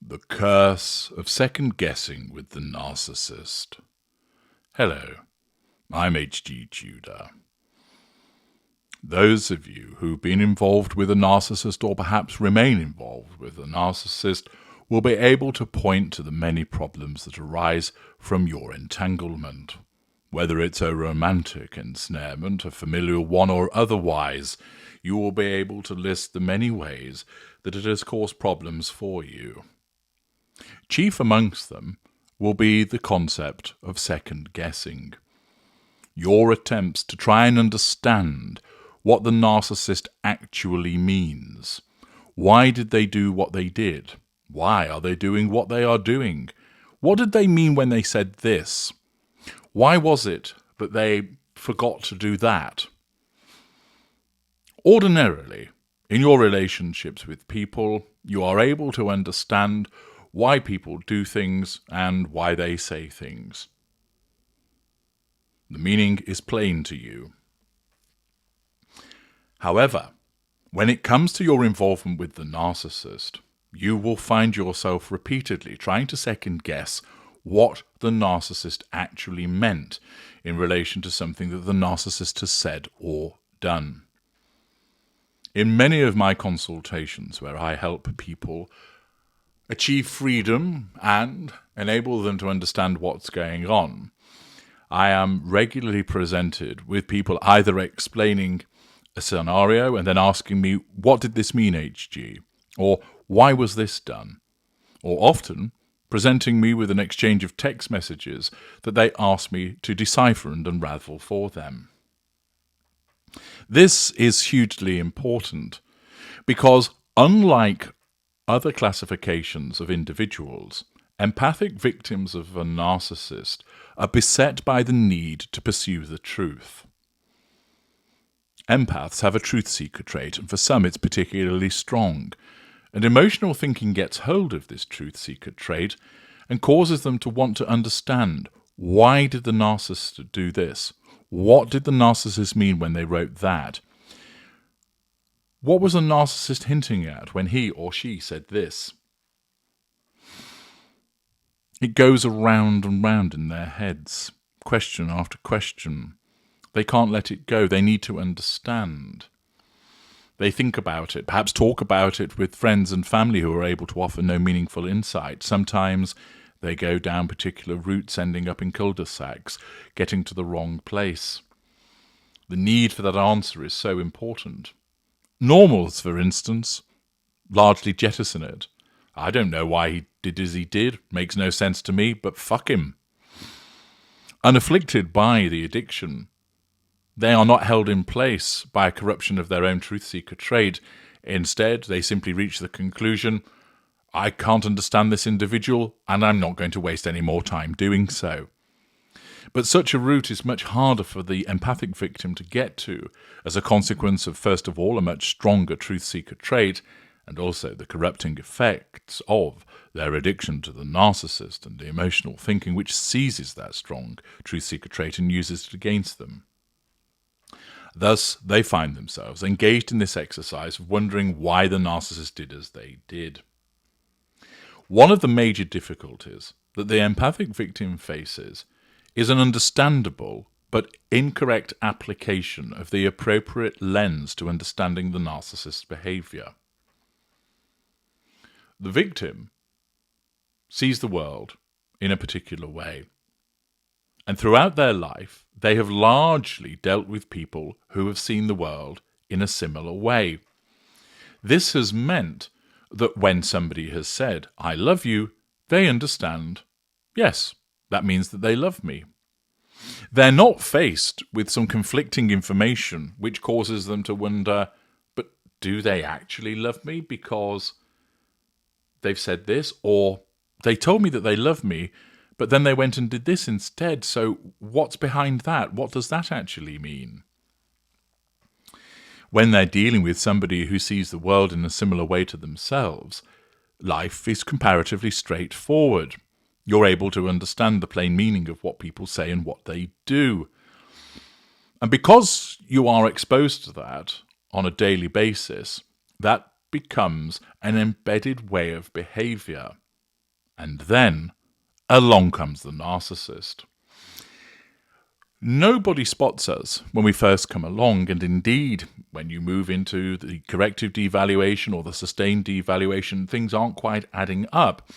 The curse of second guessing with the narcissist. Hello, I'm H.G. Tudor. Those of you who've been involved with a narcissist or perhaps remain involved with a narcissist will be able to point to the many problems that arise from your entanglement. Whether it's a romantic ensnarement, a familial one, or otherwise, you will be able to list the many ways that it has caused problems for you. Chief amongst them will be the concept of second guessing. Your attempts to try and understand what the narcissist actually means. Why did they do what they did? Why are they doing what they are doing? What did they mean when they said this? Why was it that they forgot to do that? Ordinarily, in your relationships with people, you are able to understand why people do things and why they say things. The meaning is plain to you. However, when it comes to your involvement with the narcissist, you will find yourself repeatedly trying to second guess what the narcissist actually meant in relation to something that the narcissist has said or done. In many of my consultations where I help people achieve freedom and enable them to understand what's going on, I am regularly presented with people either explaining a scenario and then asking me, what did this mean, HG? Or why was this done? Or often presenting me with an exchange of text messages that they ask me to decipher and unravel for them. This is hugely important because, unlike other classifications of individuals, empathic victims of a narcissist are beset by the need to pursue the truth. Empaths have a truth-seeker trait, and for some it's particularly strong. And emotional thinking gets hold of this truth-seeker trait and causes them to want to understand, why did the narcissist do this? What did the narcissist mean when they wrote that? What was the narcissist hinting at when he or she said this? It goes around and round in their heads, question after question. They can't let it go. They need to understand. They think about it, perhaps talk about it with friends and family who are able to offer no meaningful insight. Sometimes they go down particular routes, ending up in cul-de-sacs, getting to the wrong place. The need for that answer is so important. Normals, for instance, largely jettison it. I don't know why he did as he did. Makes no sense to me, but fuck him. Unafflicted by the addiction, they are not held in place by a corruption of their own truth-seeker trait. Instead, they simply reach the conclusion, I can't understand this individual, and I'm not going to waste any more time doing so. But such a route is much harder for the empathic victim to get to, as a consequence of, first of all, a much stronger truth-seeker trait, and also the corrupting effects of their addiction to the narcissist and the emotional thinking which seizes that strong truth-seeker trait and uses it against them. Thus, they find themselves engaged in this exercise of wondering why the narcissist did as they did. One of the major difficulties that the empathic victim faces is an understandable but incorrect application of the appropriate lens to understanding the narcissist's behavior. The victim sees the world in a particular way, and throughout their life, they have largely dealt with people who have seen the world in a similar way. This has meant that when somebody has said, I love you, they understand, yes, that means that they love me. They're not faced with some conflicting information which causes them to wonder, but do they actually love me because they've said this? Or they told me that they love me, but then they went and did this instead. So what's behind that? What does that actually mean? When they're dealing with somebody who sees the world in a similar way to themselves, life is comparatively straightforward. You're able to understand the plain meaning of what people say and what they do. And because you are exposed to that on a daily basis, that becomes an embedded way of behavior. And then along comes the narcissist. Nobody spots us when we first come along, and indeed, when you move into the corrective devaluation or the sustained devaluation, things aren't quite adding up.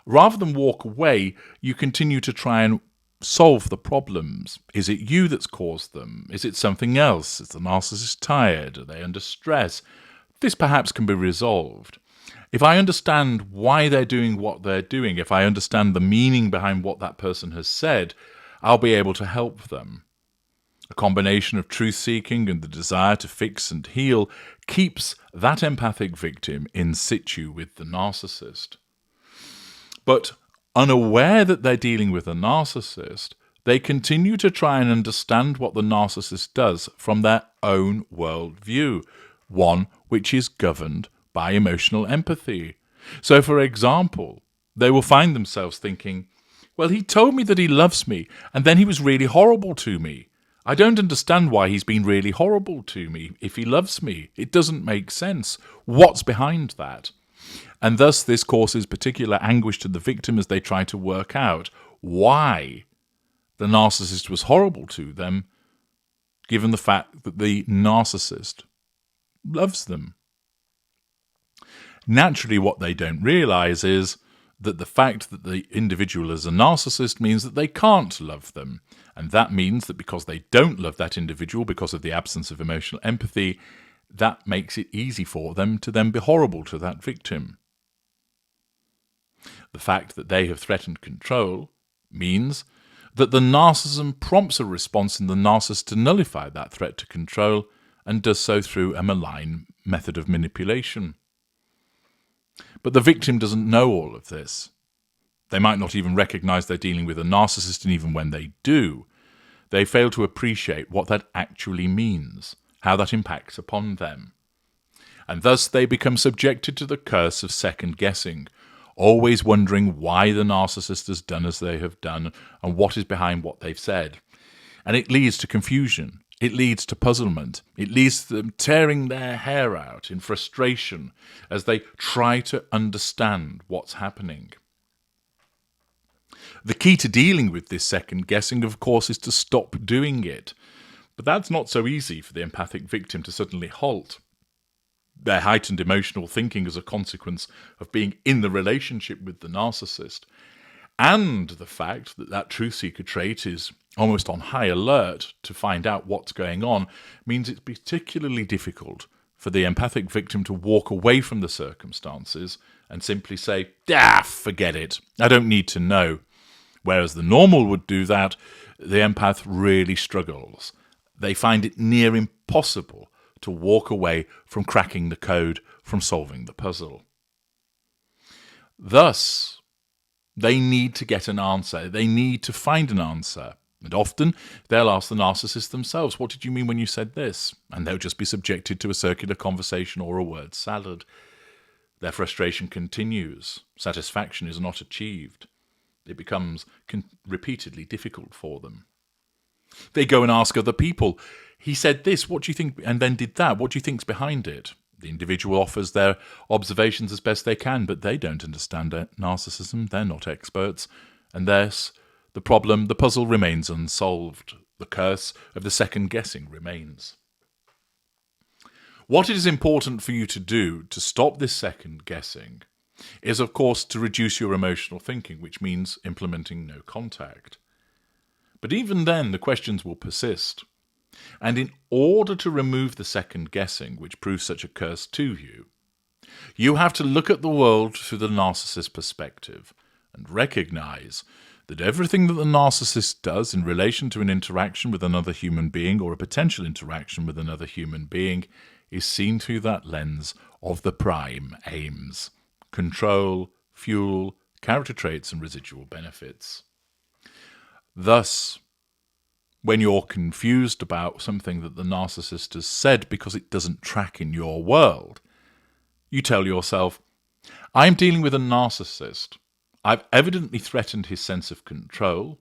Rather than walk away, you continue to try and solve the problems. Is it you that's caused them? Is it something else? Is the narcissist tired? Are they under stress? This perhaps can be resolved. If I understand why they're doing what they're doing, if I understand the meaning behind what that person has said, I'll be able to help them. A combination of truth-seeking and the desire to fix and heal keeps that empathic victim in situ with the narcissist. But unaware that they're dealing with a narcissist, they continue to try and understand what the narcissist does from their own worldview, one which is governed by emotional empathy. So, for example, they will find themselves thinking, well, he told me that he loves me, and then he was really horrible to me. I don't understand why he's been really horrible to me if he loves me. It doesn't make sense. What's behind that? And thus this causes particular anguish to the victim as they try to work out why the narcissist was horrible to them, given the fact that the narcissist loves them. Naturally, what they don't realize is that the fact that the individual is a narcissist means that they can't love them. And that means that because they don't love that individual, because of the absence of emotional empathy, that makes it easy for them to then be horrible to that victim. The fact that they have threatened control means that the narcissism prompts a response in the narcissist to nullify that threat to control, and does so through a malign method of manipulation. But the victim doesn't know all of this. They might not even recognize they're dealing with a narcissist, and even when they do, they fail to appreciate what that actually means, how that impacts upon them. And thus they become subjected to the curse of second-guessing, always wondering why the narcissist has done as they have done and what is behind what they've said. And it leads to confusion. It leads to puzzlement. It leads to them tearing their hair out in frustration as they try to understand what's happening. The key to dealing with this second guessing, of course, is to stop doing it. But that's not so easy for the empathic victim to suddenly halt. Their heightened emotional thinking as a consequence of being in the relationship with the narcissist, and the fact that that truth-seeker trait is almost on high alert to find out what's going on, means it's particularly difficult for the empathic victim to walk away from the circumstances and simply say, forget it, I don't need to know. Whereas the normal would do that, the empath really struggles. They find it near impossible to walk away from cracking the code, from solving the puzzle. Thus, they need to get an answer. They need to find an answer. And often, they'll ask the narcissist themselves, what did you mean when you said this? And they'll just be subjected to a circular conversation or a word salad. Their frustration continues. Satisfaction is not achieved. It becomes repeatedly difficult for them. They go and ask other people, he said this, what do you think, and then did that, what do you think's behind it? The individual offers their observations as best they can, but they don't understand narcissism, they're not experts, and thus the puzzle remains unsolved. The curse of the second guessing remains. What it is important for you to do to stop this second guessing is, of course, to reduce your emotional thinking, which means implementing no contact. But even then, the questions will persist. And in order to remove the second guessing, which proves such a curse to you, you have to look at the world through the narcissist perspective and recognize that everything that the narcissist does in relation to an interaction with another human being or a potential interaction with another human being is seen through that lens of the prime aims: control, fuel, character traits, and residual benefits. Thus, when you're confused about something that the narcissist has said because it doesn't track in your world, you tell yourself, I'm dealing with a narcissist. I've evidently threatened his sense of control.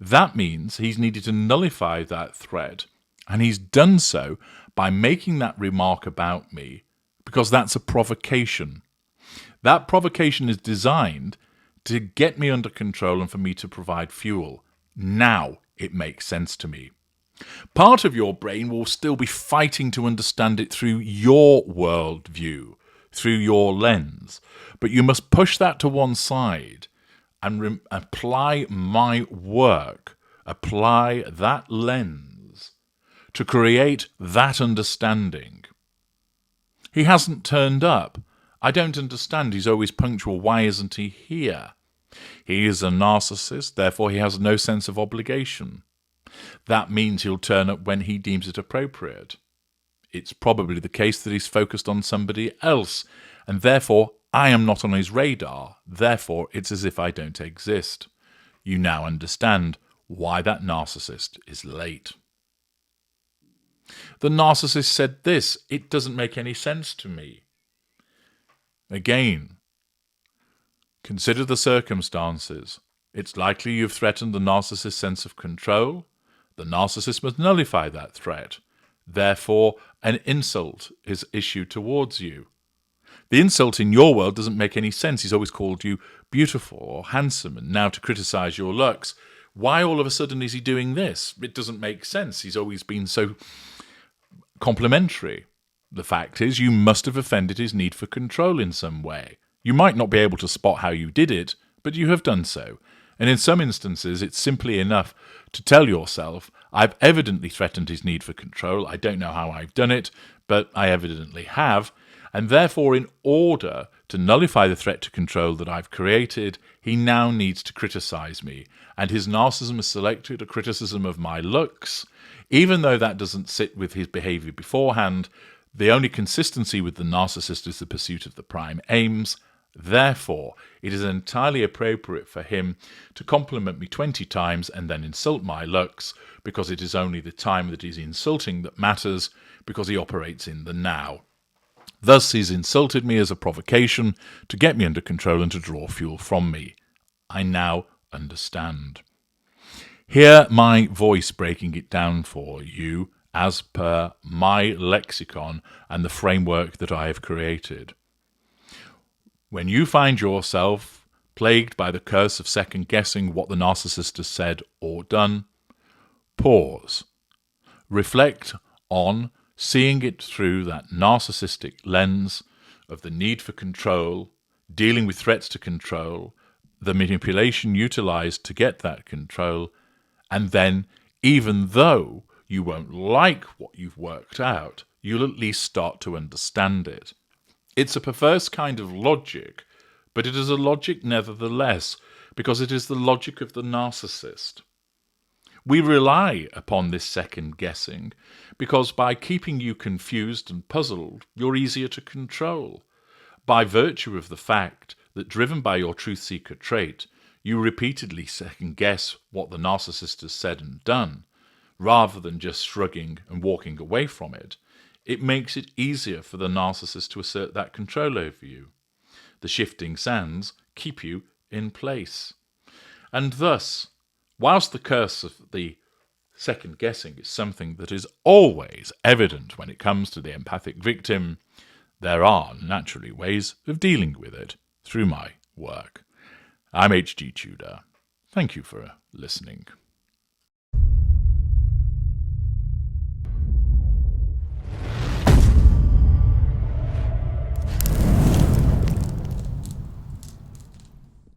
That means he's needed to nullify that threat, and he's done so by making that remark about me, because that's a provocation. That provocation is designed to get me under control and for me to provide fuel. Now it makes sense to me. Part of your brain will still be fighting to understand it through your worldview, through your lens. But you must push that to one side and apply my work, apply that lens to create that understanding. He hasn't turned up. I don't understand. He's always punctual. Why isn't he here? He is a narcissist, therefore he has no sense of obligation. That means he'll turn up when he deems it appropriate. It's probably the case that he's focused on somebody else, and therefore I am not on his radar. Therefore, it's as if I don't exist. You now understand why that narcissist is late. The narcissist said this: it doesn't make any sense to me. Again, consider the circumstances. It's likely you've threatened the narcissist's sense of control. The narcissist must nullify that threat. Therefore, an insult is issued towards you. The insult in your world doesn't make any sense. He's always called you beautiful or handsome, and now to criticize your looks. Why all of a sudden is he doing this? It doesn't make sense. He's always been so complimentary. The fact is, you must have offended his need for control in some way. You might not be able to spot how you did it, but you have done so. And in some instances, it's simply enough to tell yourself, I've evidently threatened his need for control. I don't know how I've done it, but I evidently have. And therefore, in order to nullify the threat to control that I've created, he now needs to criticize me. And his narcissism has selected a criticism of my looks. Even though that doesn't sit with his behavior beforehand, the only consistency with the narcissist is the pursuit of the prime aims. Therefore, it is entirely appropriate for him to compliment me 20 times and then insult my looks, because it is only the time that he's insulting that matters, because he operates in the now. Thus, he's insulted me as a provocation to get me under control and to draw fuel from me. I now understand. Hear my voice breaking it down for you as per my lexicon and the framework that I have created. When you find yourself plagued by the curse of second-guessing what the narcissist has said or done, pause. Reflect on seeing it through that narcissistic lens of the need for control, dealing with threats to control, the manipulation utilized to get that control, and then, even though you won't like what you've worked out, you'll at least start to understand it. It's a perverse kind of logic, but it is a logic nevertheless, because it is the logic of the narcissist. We rely upon this second guessing because by keeping you confused and puzzled, you're easier to control. By virtue of the fact that, driven by your truth-seeker trait, you repeatedly second guess what the narcissist has said and done, rather than just shrugging and walking away from it, it makes it easier for the narcissist to assert that control over you. The shifting sands keep you in place. And thus, whilst the curse of the second guessing is something that is always evident when it comes to the empathic victim, there are naturally ways of dealing with it through my work. I'm H.G. Tudor. Thank you for listening.